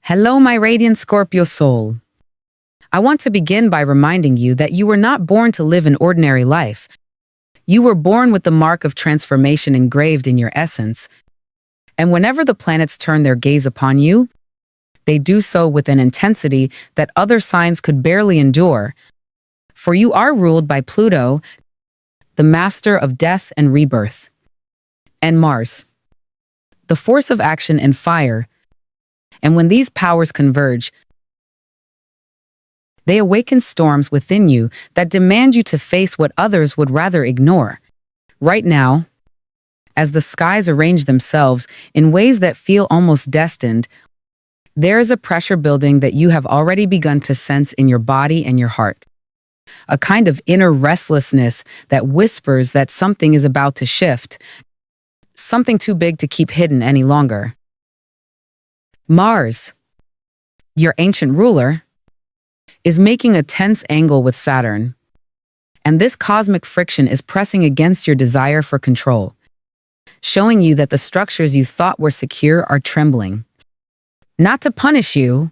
Hello, my radiant Scorpio soul. I want to begin by reminding you that you were not born to live an ordinary life. You were born with the mark of transformation engraved in your essence. And whenever the planets turn their gaze upon you, they do so with an intensity that other signs could barely endure. For you are ruled by Pluto, the master of death and rebirth, and Mars, the force of action and fire. And when these powers converge, they awaken storms within you that demand you to face what others would rather ignore. Right now, as the skies arrange themselves in ways that feel almost destined, there is a pressure building that you have already begun to sense in your body and your heart. A kind of inner restlessness that whispers that something is about to shift, something too big to keep hidden any longer. Mars, your ancient ruler, is making a tense angle with Saturn, and this cosmic friction is pressing against your desire for control, showing you that the structures you thought were secure are trembling. Not to punish you,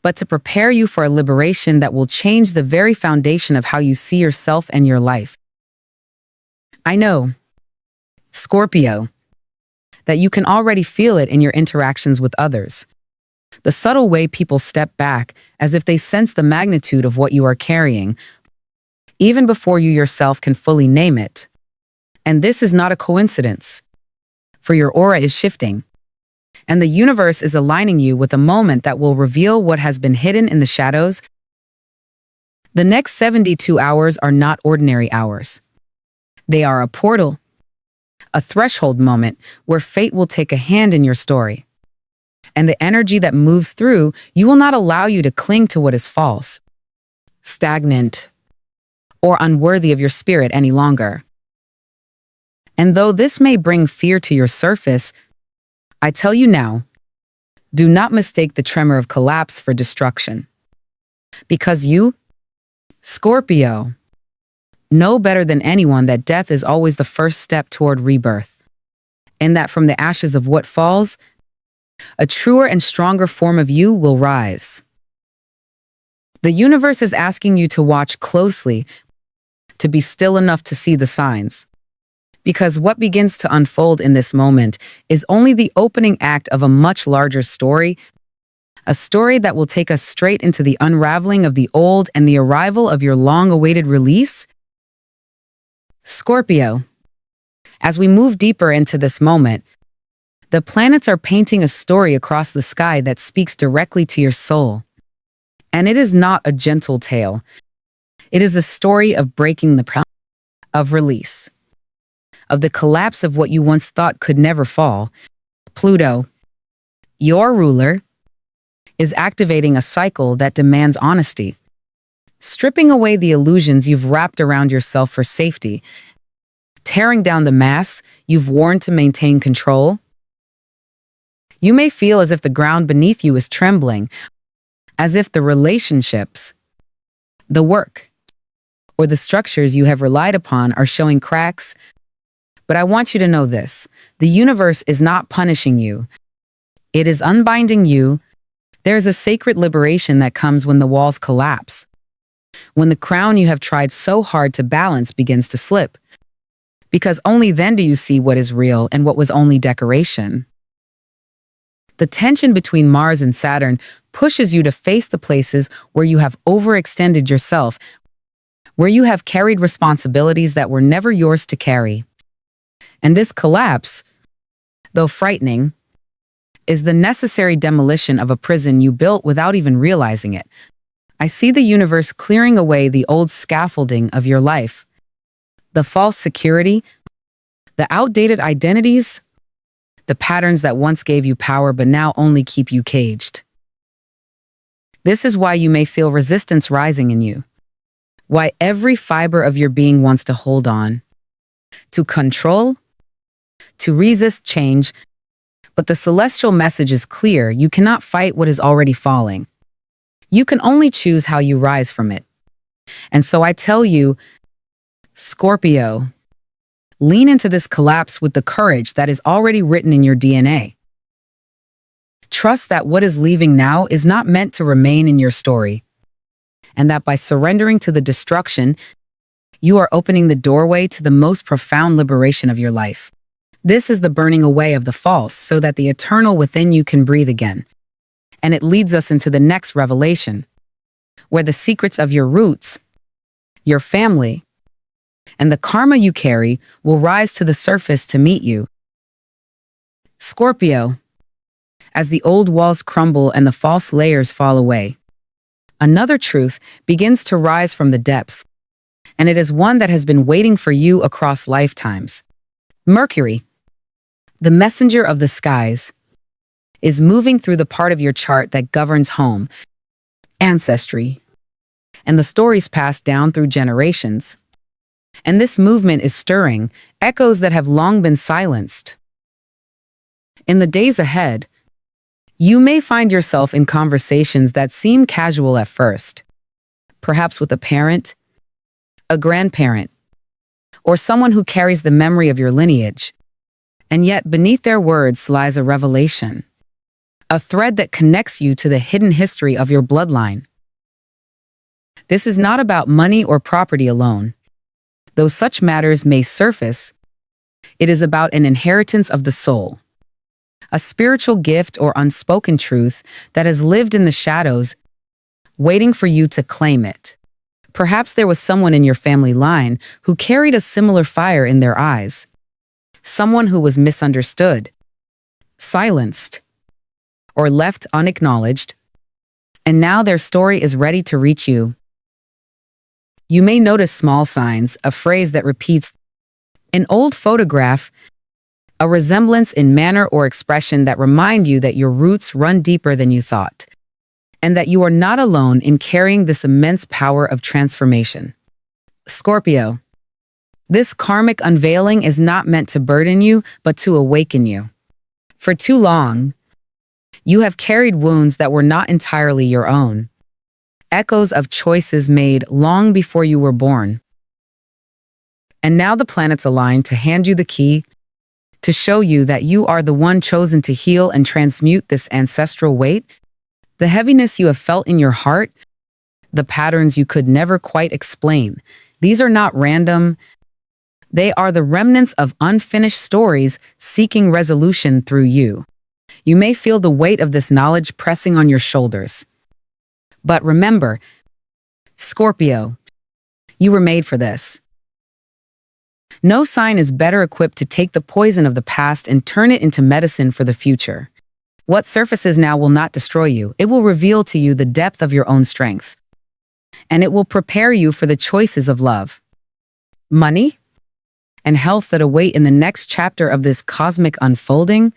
but to prepare you for a liberation that will change the very foundation of how you see yourself and your life. I know, Scorpio, that you can already feel it in your interactions with others. The subtle way people step back as if they sense the magnitude of what you are carrying, even before you yourself can fully name it. And this is not a coincidence, for your aura is shifting, and the universe is aligning you with a moment that will reveal what has been hidden in the shadows. The next 72 hours are not ordinary hours. They are a portal, a threshold moment where fate will take a hand in your story. And the energy that moves through you will not allow you to cling to what is false, stagnant, or unworthy of your spirit any longer. And though this may bring fear to your surface, I tell you now, do not mistake the tremor of collapse for destruction. Because you, Scorpio, know better than anyone that death is always the first step toward rebirth, and that from the ashes of what falls, a truer and stronger form of you will rise. The universe is asking you to watch closely, to be still enough to see the signs. Because what begins to unfold in this moment is only the opening act of a much larger story, a story that will take us straight into the unraveling of the old and the arrival of your long-awaited release. Scorpio, as we move deeper into this moment, the planets are painting a story across the sky that speaks directly to your soul. And it is not a gentle tale. It is a story of breaking the power of release, of the collapse of what you once thought could never fall. Pluto, your ruler, is activating a cycle that demands honesty, stripping away the illusions you've wrapped around yourself for safety, tearing down the masks you've worn to maintain control. You may feel as if the ground beneath you is trembling, as if the relationships, the work, or the structures you have relied upon are showing cracks. But I want you to know this: the universe is not punishing you. It is unbinding you. There is a sacred liberation that comes when the walls collapse, when the crown you have tried so hard to balance begins to slip. Because only then do you see what is real and what was only decoration. The tension between Mars and Saturn pushes you to face the places where you have overextended yourself, where you have carried responsibilities that were never yours to carry. And this collapse, though frightening, is the necessary demolition of a prison you built without even realizing it. I see the universe clearing away the old scaffolding of your life, the false security, the outdated identities, the patterns that once gave you power but now only keep you caged. This is why you may feel resistance rising in you, why every fiber of your being wants to hold on, to control, to resist change. But the celestial message is clear: you cannot fight what is already falling. You can only choose how you rise from it. And so I tell you, Scorpio, lean into this collapse with the courage that is already written in your DNA. Trust that what is leaving now is not meant to remain in your story, and that by surrendering to the destruction, you are opening the doorway to the most profound liberation of your life. This is the burning away of the false so that the eternal within you can breathe again. And it leads us into the next revelation, where the secrets of your roots, your family, and the karma you carry will rise to the surface to meet you. Scorpio, as the old walls crumble and the false layers fall away, another truth begins to rise from the depths, and it is one that has been waiting for you across lifetimes. Mercury, the messenger of the skies, is moving through the part of your chart that governs home, ancestry, and the stories passed down through generations. And this movement is stirring echoes that have long been silenced. In the days ahead, you may find yourself in conversations that seem casual at first, perhaps with a parent, a grandparent, or someone who carries the memory of your lineage. And yet beneath their words lies a revelation, a thread that connects you to the hidden history of your bloodline. This is not about money or property alone. Though such matters may surface, it is about an inheritance of the soul, a spiritual gift or unspoken truth that has lived in the shadows, waiting for you to claim it. Perhaps there was someone in your family line who carried a similar fire in their eyes, someone who was misunderstood, silenced, or left unacknowledged, and now their story is ready to reach you. You may notice small signs, a phrase that repeats, an old photograph, a resemblance in manner or expression that remind you that your roots run deeper than you thought, and that you are not alone in carrying this immense power of transformation. Scorpio, this karmic unveiling is not meant to burden you, but to awaken you. For too long, you have carried wounds that were not entirely your own, echoes of choices made long before you were born. And now the planets align to hand you the key, to show you that you are the one chosen to heal and transmute this ancestral weight, the heaviness you have felt in your heart, the patterns you could never quite explain. These are not random. They are the remnants of unfinished stories seeking resolution through you. You may feel the weight of this knowledge pressing on your shoulders. But remember, Scorpio, you were made for this. No sign is better equipped to take the poison of the past and turn it into medicine for the future. What surfaces now will not destroy you. It will reveal to you the depth of your own strength. And it will prepare you for the choices of love, money, and health that await in the next chapter of this cosmic unfolding.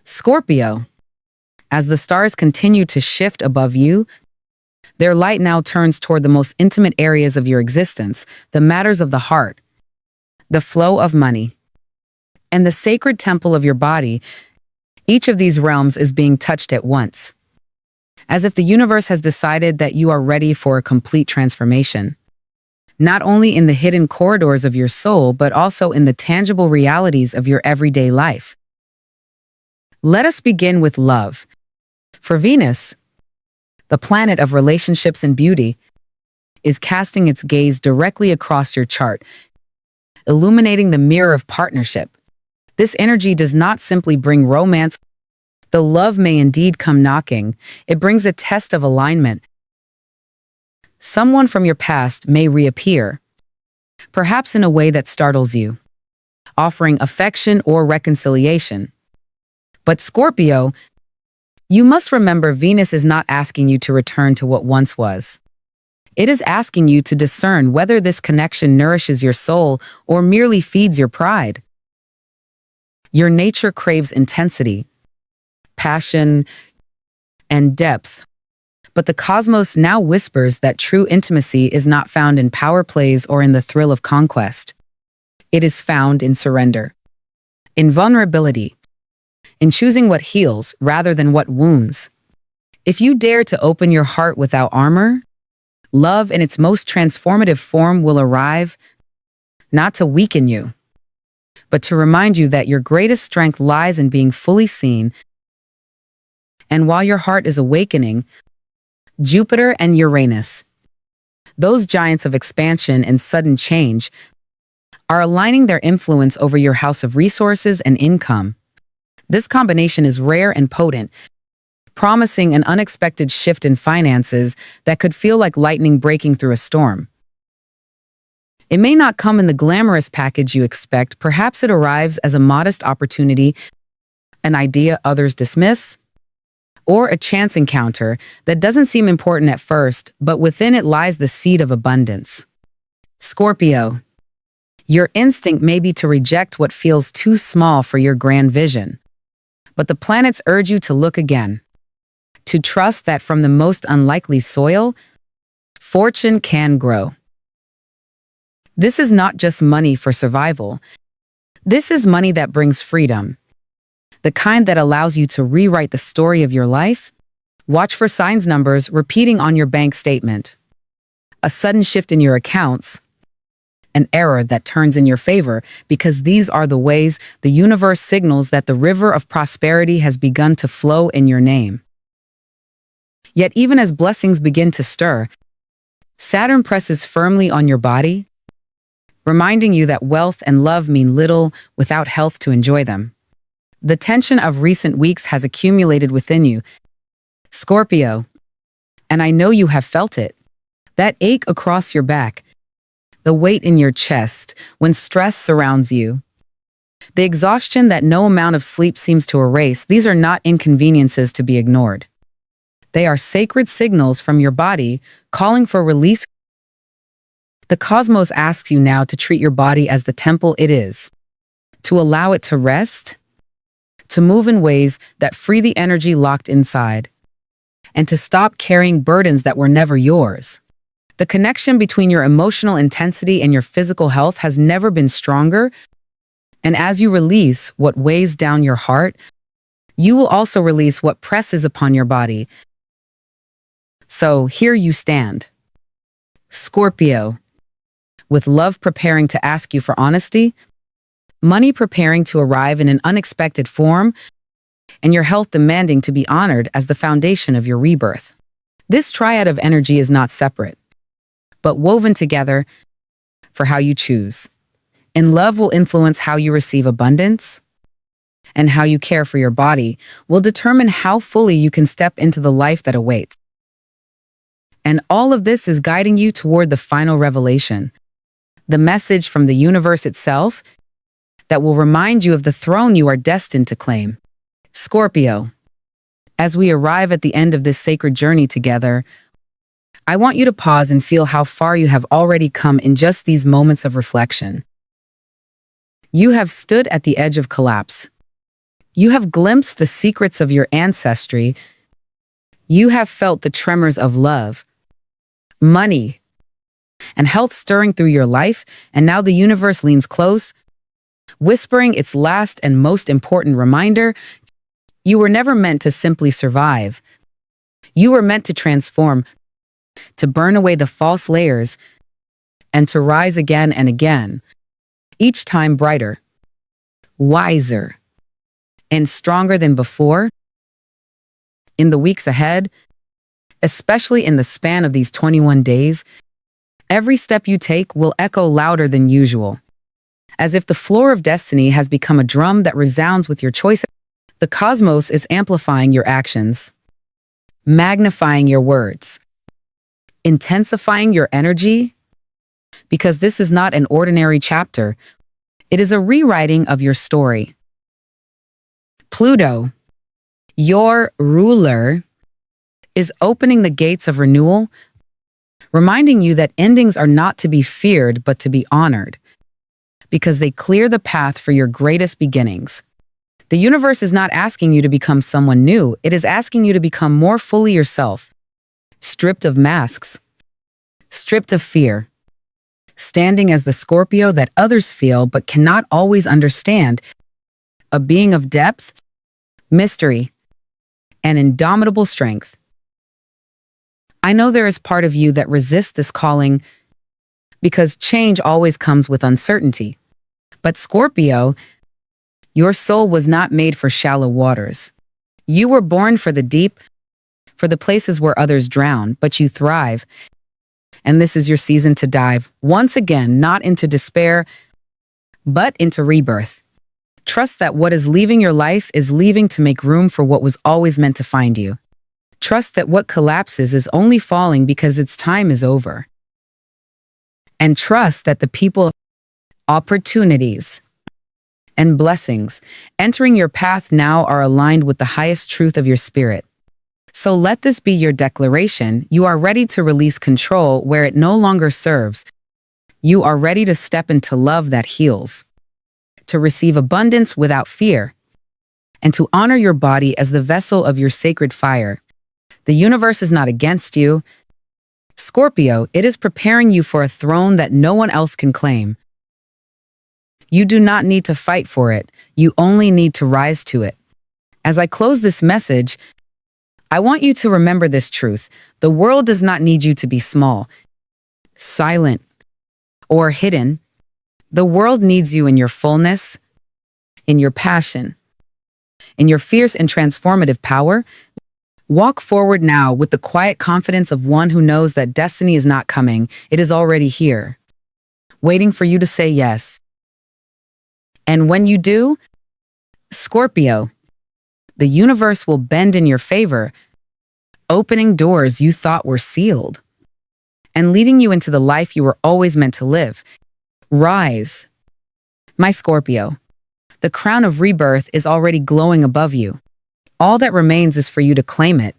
Scorpio, as the stars continue to shift above you, their light now turns toward the most intimate areas of your existence, the matters of the heart, the flow of money, and the sacred temple of your body. Each of these realms is being touched at once, as if the universe has decided that you are ready for a complete transformation, not only in the hidden corridors of your soul, but also in the tangible realities of your everyday life. Let us begin with love. For Venus, the planet of relationships and beauty, is casting its gaze directly across your chart, illuminating the mirror of partnership. This energy does not simply bring romance. Though love may indeed come knocking, it brings a test of alignment. Someone from your past may reappear, perhaps in a way that startles you, offering affection or reconciliation. But Scorpio, you must remember Venus is not asking you to return to what once was. It is asking you to discern whether this connection nourishes your soul or merely feeds your pride. Your nature craves intensity, passion, and depth. But the cosmos now whispers that true intimacy is not found in power plays or in the thrill of conquest. It is found in surrender, in vulnerability, in choosing what heals rather than what wounds. If you dare to open your heart without armor, love in its most transformative form will arrive, not to weaken you, but to remind you that your greatest strength lies in being fully seen, And while your heart is awakening, Jupiter and Uranus, those giants of expansion and sudden change, are aligning their influence over your house of resources and income. This combination is rare and potent, promising an unexpected shift in finances that could feel like lightning breaking through a storm. It may not come in the glamorous package you expect. Perhaps it arrives as a modest opportunity, an idea others dismiss, or a chance encounter that doesn't seem important at first, but within it lies the seed of abundance. Scorpio, your instinct may be to reject what feels too small for your grand vision. But the planets urge you to look again, to trust that from the most unlikely soil, fortune can grow. This is not just money for survival. This is money that brings freedom, the kind that allows you to rewrite the story of your life. Watch for signs numbers repeating on your bank statement, a sudden shift in your accounts, an error that turns in your favor, because these are the ways the universe signals that the river of prosperity has begun to flow in your name. Yet even as blessings begin to stir, Saturn presses firmly on your body, reminding you that wealth and love mean little without health to enjoy them. The tension of recent weeks has accumulated within you, Scorpio, and I know you have felt it. That ache across your back, the weight in your chest when stress surrounds you, the exhaustion that no amount of sleep seems to erase. These are not inconveniences to be ignored. They are sacred signals from your body calling for release. The cosmos asks you now to treat your body as the temple it is, to allow it to rest, to move in ways that free the energy locked inside, and to stop carrying burdens that were never yours. The connection between your emotional intensity and your physical health has never been stronger, and as you release what weighs down your heart, you will also release what presses upon your body. So here you stand, Scorpio, with love preparing to ask you for honesty, money preparing to arrive in an unexpected form, and your health demanding to be honored as the foundation of your rebirth. This triad of energy is not separate, but woven together for how you choose. And love will influence how you receive abundance, and how you care for your body will determine how fully you can step into the life that awaits. And all of this is guiding you toward the final revelation, the message from the universe itself that will remind you of the throne you are destined to claim. Scorpio, as we arrive at the end of this sacred journey together, I want you to pause and feel how far you have already come in just these moments of reflection. You have stood at the edge of collapse. You have glimpsed the secrets of your ancestry. You have felt the tremors of love, money, and health stirring through your life, and now the universe leans close, whispering its last and most important reminder: you were never meant to simply survive. You were meant to transform, to burn away the false layers, and to rise again and again, each time brighter, wiser, and stronger than before. In the weeks ahead, especially in the span of these 21 days, every step you take will echo louder than usual, as if the floor of destiny has become a drum that resounds with your choices. The cosmos is amplifying your actions, magnifying your words, intensifying your energy, because this is not an ordinary chapter. It is a rewriting of your story. Pluto, your ruler, is opening the gates of renewal, reminding you that endings are not to be feared but to be honored, because they clear the path for your greatest beginnings. The universe is not asking you to become someone new, it is asking you to become more fully yourself, stripped of masks, stripped of fear, standing as the Scorpio that others feel but cannot always understand, a being of depth, mystery, and indomitable strength. I know there is part of you that resists this calling because change always comes with uncertainty. But Scorpio, your soul was not made for shallow waters. You were born for the deep, for the places where others drown, but you thrive. And this is your season to dive, once again, not into despair, but into rebirth. Trust that what is leaving your life is leaving to make room for what was always meant to find you. Trust that what collapses is only falling because its time is over. And trust that the people, opportunities, and blessings entering your path now are aligned with the highest truth of your spirit. So let this be your declaration. You are ready to release control where it no longer serves. You are ready to step into love that heals, to receive abundance without fear, and to honor your body as the vessel of your sacred fire. The universe is not against you. Scorpio, it is preparing you for a throne that no one else can claim. You do not need to fight for it. You only need to rise to it. As I close this message, I want you to remember this truth. The world does not need you to be small, silent, or hidden. The world needs you in your fullness, in your passion, in your fierce and transformative power. Walk forward now with the quiet confidence of one who knows that destiny is not coming. It is already here, waiting for you to say yes. And when you do, Scorpio, the universe will bend in your favor, opening doors you thought were sealed, and leading you into the life you were always meant to live. Rise, my Scorpio. The crown of rebirth is already glowing above you. All that remains is for you to claim it,